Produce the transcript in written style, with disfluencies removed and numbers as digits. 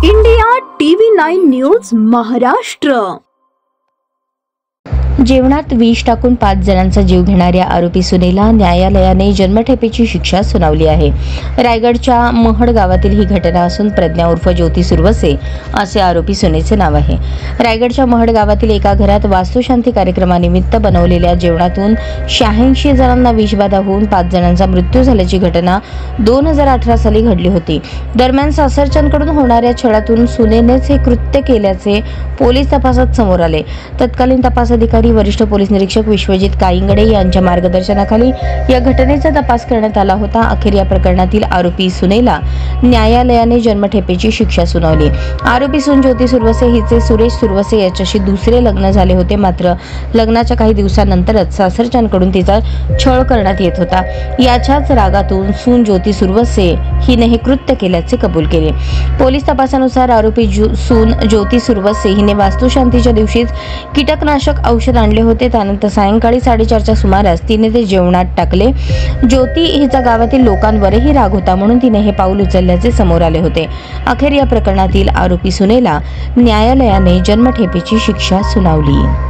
India TV 9 news Maharashtra. जेवणात विष टाकून 5 जणांचा जीव घेणाऱ्या आरोपी सुनेला न्यायालयाने जन्मठेपेची शिक्षा सुनावली आहे। रायगडच्या महड गावातील ही घटना असून प्रज्ञा उर्फ ज्योती सुरवसे असे आरोपी सुनेचे नाव आहे। रायगडच्या महड गावातील एका घरात वास्तुशांती कार्यक्रमानिमित्त बनवलेल्या जेवणातून 86 जणांना विषबाधा होऊन 5 जणांचा मृत्यू झाल्याची घटना 2018 साली घडली होती। दरम्यान सासरच्यांकडून होणाऱ्या छळातून सुनेनेच हे कृत्य केल्याचे पोलीस तपासात समोर आले। तत्कालीन तपास अधिकारी वरिष्ठ पोलीस निरीक्षक विश्वजित काईंगडे यांच्या मार्गदर्शनाखाली या घटनेचा तपास करण्यात आला होता। अखेर या प्रकरणातील आरोपी सुनेला न्यायालयाने जन्मठेपेची शिक्षा सुनावली। आरोपी सून ज्योती सुरवसे हिचे सुरेश सुरवसे याच्याशी दुसरे लग्न झाले होते, मात्र लग्नाच्या काही दिवसानंतरच सासरच्यांकडून तिचा छळ करण्यात येत होता। याच्याच रागातून सून ज्योती सुरवसे हिने हे कृत्य केल्याचे कबूल केले। पोलीस तपासानुसार आरोपी सून ज्योती सुरवसे हिने वास्तुशांतीच्या दिवशीच कीटकनाशक औषध आणले होते। त्यानंतर सायंकाळी 4:30च्या सुमारास तिने ते जेवणात टाकले। ज्योती हिचा गावातील लोकांवरही राग होता, म्हणून तिने हे पाऊल उचलल्याचे समोर आले होते। अखेर या प्रकरणातील आरोपी सुनेला न्यायालयाने जन्मठेपेची शिक्षा सुनावली।